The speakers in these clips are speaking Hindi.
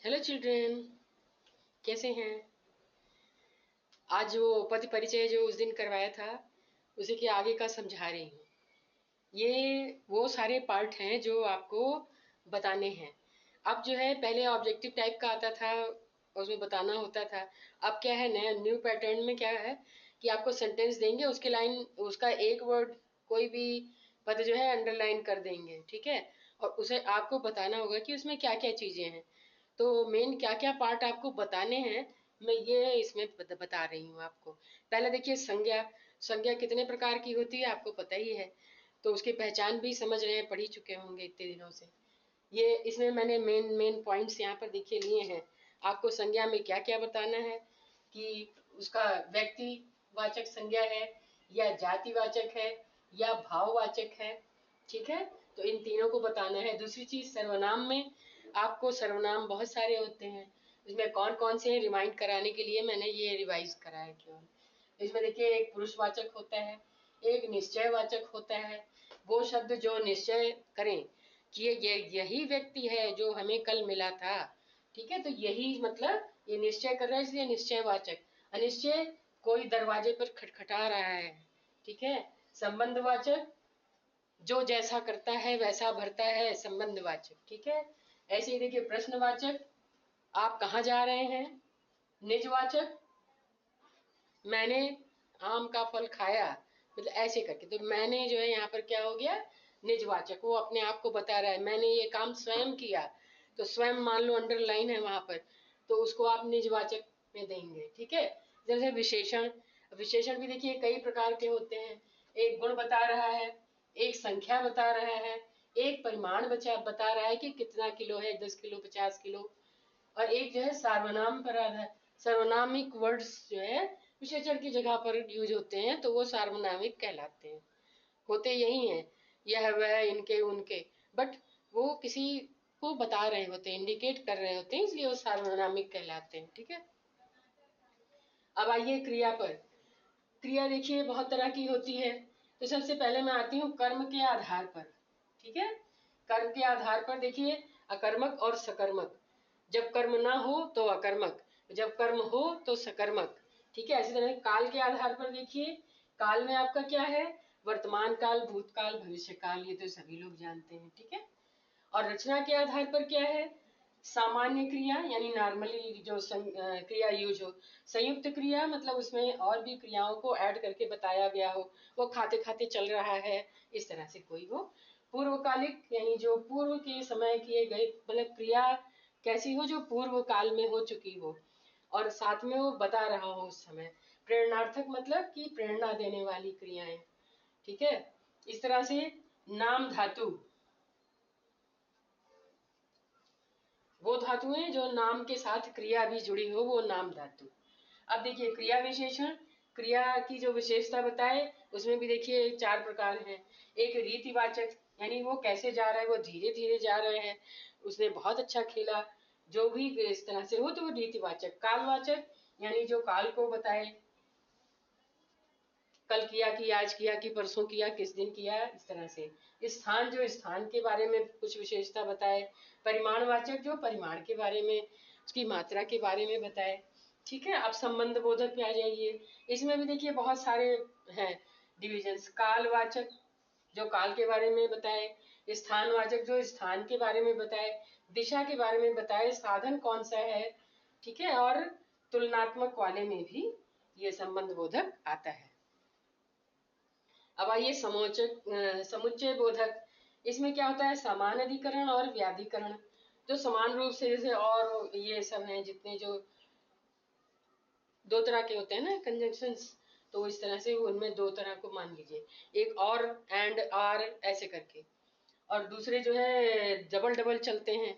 हेलो चिल्ड्रेन, कैसे हैं। आज वो पद परिचय जो उस दिन करवाया था उसी के आगे का समझा रही हूँ। ये वो सारे पार्ट हैं जो आपको बताने हैं। अब जो है पहले ऑब्जेक्टिव टाइप का आता था और उसमें बताना होता था। अब क्या है, नया न्यू पैटर्न में क्या है कि आपको सेंटेंस देंगे, उसके लाइन उसका एक वर्ड कोई भी पद जो है अंडरलाइन कर देंगे, ठीक है। और उसे आपको बताना होगा कि उसमें क्या क्या चीजें हैं। तो मेन क्या क्या पार्ट आपको बताने हैं, मैं ये इसमें बता रही हूँ आपको। पहले देखिए संज्ञा। संज्ञा कितने प्रकार की होती है आपको पता ही है, तो उसकी पहचान भी समझ रहे हैं, पढ़ ही चुके होंगे इतने दिनों से। ये इसमें मैंने मेन मेन पॉइंट्स यहाँ पर देखिए लिए हैं। आपको संज्ञा में क्या क्या बताना है कि उसका व्यक्तिवाचक संज्ञा है या जातिवाचक है या भाववाचक है, ठीक है। तो इन तीनों को बताना है। दूसरी चीज सर्वनाम में आपको सर्वनाम बहुत सारे होते हैं, इसमें कौन कौन से रिमाइंड कराने के लिए मैंने ये रिवाइज करा है केवल। इसमें देखिए एक पुरुषवाचक होता है, एक निश्चयवाचक होता है। वो शब्द जो निश्चय करें कि ये यही व्यक्ति है जो हमें कल मिला था, ठीक है। तो यही मतलब ये निश्चय कर रहा है, इसलिए निश्चयवाचक। अनिश्चय कोई दरवाजे पर खटखटा रहा है, ठीक है। संबंधवाचक जो जैसा करता है वैसा भरता है, संबंधवाचक, ठीक है। ऐसे ही देखिए प्रश्नवाचक आप कहाँ जा रहे हैं। निजवाचक मैंने आम का फल खाया, मतलब ऐसे करके। तो मैंने जो है यहाँ पर क्या हो गया, निजवाचक। वो अपने आप को बता रहा है मैंने ये काम स्वयं किया, तो स्वयं मान लो अंडरलाइन है वहां पर, तो उसको आप निजवाचक में देंगे, ठीक है। जैसे विशेषण। विशेषण भी देखिए कई प्रकार के होते हैं। एक गुण बता रहा है, एक संख्या बता रहा है, एक परिमाण बता रहा है कि कितना किलो है, 10 किलो 50 किलो। और एक जो है सार्वनाम पर आधार। सार्वनामिक वर्ड्स जो है विशेषण की जगह पर यूज होते हैं, तो वो सार्वनामिक कहलाते हैं। होते यही हैं, यह वह इनके उनके, बट वो किसी को बता रहे होते हैं, इंडिकेट कर रहे होते हैं, इसलिए वो सार्वनामिक कहलाते हैं, ठीक है। अब आइए क्रिया पर। क्रिया देखिए बहुत तरह की होती है। तो सबसे पहले मैं आती हूँ कर्म के आधार पर, ठीक है। कर्म के आधार पर देखिए अकर्मक और सकर्मक। जब कर्म ना हो तो अकर्मक, जब कर्म हो तो सकर्मक, ठीक है। ऐसी तरह काल के आधार पर देखिए, काल में आपका क्या है, वर्तमान काल, भूतकाल, भविष्य काल, ये तो सभी लोग जानते हैं, ठीक है। और रचना के आधार पर क्या है, सामान्य क्रिया यानी नॉर्मली जो क्रिया यूज हो। संयुक्त क्रिया मतलब उसमें और भी क्रियाओं को ऐड करके बताया गया हो, वो खाते खाते चल रहा है, इस तरह से कोई हो। पूर्वकालिक यानी जो पूर्व के समय किए गए, मतलब क्रिया कैसी हो जो पूर्व काल में हो चुकी हो और साथ में वो बता रहा हो उस समय। प्रेरणार्थक मतलब कि प्रेरणा देने वाली क्रियाएं, ठीक है। इस तरह से नाम धातु, वो धातुएं जो नाम के साथ क्रिया भी जुड़ी हो, वो नाम धातु। अब देखिए क्रिया विशेषण। क्रिया की जो विशेषता बताए उसमें भी देखिए चार प्रकार हैं। एक रीतिवाचक यानी वो कैसे जा रहा है, वो धीरे धीरे जा रहे हैं, उसने बहुत अच्छा खेला, जो भी इस तरह से हो तो वो रीतिवाचक। कालवाचक यानी जो काल को बताए, कल किया कि आज किया कि परसों किया, किस दिन किया, इस तरह से। स्थान जो स्थान के बारे में कुछ विशेषता बताए। परिमाणवाचक जो परिमाण के बारे में, उसकी मात्रा के बारे में बताए, ठीक है। अब संबंध बोधक पे आ जाइए। इसमें भी देखिए बहुत सारे हैं डिविजन्स। कालवाचक जो काल के बारे में बताए, स्थानवाचक जो स्थान के बारे में बताए, दिशा के बारे में बताए, साधन कौन सा है, ठीक है। और तुलनात्मक वाले में भी ये संबंध बोधक आता है। अब आइए समुच्चय बोधक। इसमें क्या होता है, समान अधिकरण और व्याधिकरण। जो समान रूप से जैसे और ये सब हैं जितने जो दो तरह के होते हैं ना कंजंक्शंस, तो इस तरह से उनमें दो तरह को मान लीजिए, एक और एंड आर ऐसे करके। और दूसरे जो है डबल डबल चलते हैं,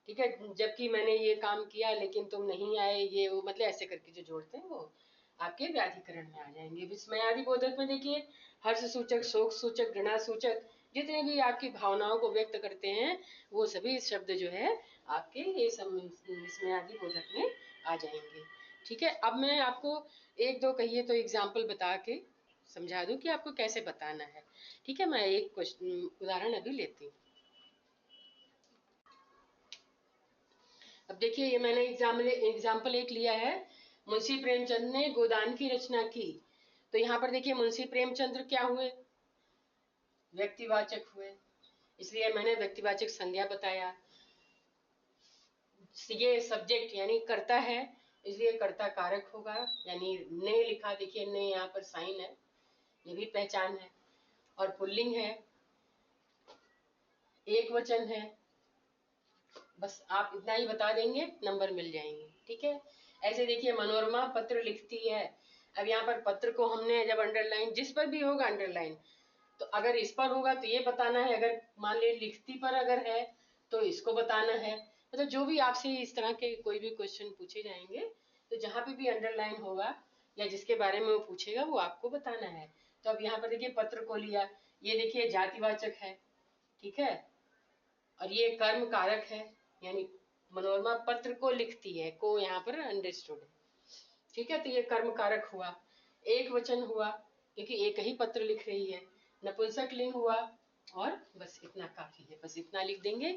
ठीक है। जबकि मैंने ये काम किया लेकिन तुम नहीं आए, ये वो मतलब ऐसे करके जो जोड़ते हैं वो आपके व्याधिकरण में आ जाएंगे। विस्मयादि बोधक में देखिए हर्ष सूचक, शोक सूचक, घृणा सूचक, जितने भी आपकी भावनाओं को व्यक्त करते हैं वो सभी शब्द जो है आपके ये विस्मयादि बोधक में आ जाएंगे, ठीक है। अब मैं आपको एक दो कहिए तो एग्जाम्पल बता के समझा दूं कि आपको कैसे बताना है, ठीक है। मैं एक क्वेश्चन उदाहरण अभी लेती हूँ। अब देखिए, ये मैंने एग्जाम्पल एक लिया है, मुंशी प्रेमचंद ने गोदान की रचना की। तो यहाँ पर देखिए मुंशी प्रेमचंद्र क्या हुए, व्यक्तिवाचक हुए, इसलिए मैंने व्यक्तिवाचक संज्ञा बताया। ये सब्जेक्ट यानी कर्ता है, इसलिए कर्ता कारक होगा, यानी ने लिखा, देखिए ने यहाँ पर साइन है, ये भी पहचान है। और पुल्लिंग है, एक वचन है। बस आप इतना ही बता देंगे, नंबर मिल जाएंगे, ठीक है। ऐसे देखिए मनोरमा पत्र लिखती है। अब यहाँ पर पत्र को हमने जब अंडरलाइन, जिस पर भी होगा अंडरलाइन, तो अगर इस पर होगा तो ये बताना है, अगर मान ली लिखती पर अगर है तो इसको बताना है। मतलब जो भी आपसे इस तरह के कोई भी क्वेश्चन पूछे जाएंगे, तो जहाँ पे भी अंडरलाइन होगा या जिसके बारे में वो पूछेगा वो आपको बताना है। तो अब यहाँ पर देखिए पत्र को लिया, ये देखिए जातिवाचक है, ठीक है, और ये कर्म कारक है, यानी मनोरमा पत्र को लिखती है, को यहाँ पर अंडरस्टूड है, ठीक है। तो ये कर्म कारक हुआ, एक वचन हुआ क्योंकि एक ही पत्र लिख रही है, नपुंसक लिंग हुआ, और बस इतना काफी है, बस इतना लिख देंगे,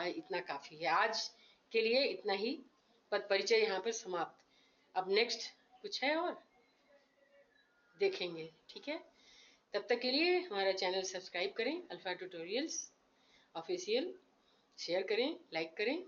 इतना काफी है। आज के लिए इतना ही, पद परिचय यहाँ पर समाप्त। अब नेक्स्ट कुछ है और देखेंगे, ठीक है। तब तक के लिए हमारा चैनल सब्सक्राइब करें, अल्फा ट्यूटोरियल्स ऑफिशियल, शेयर करें, लाइक करें।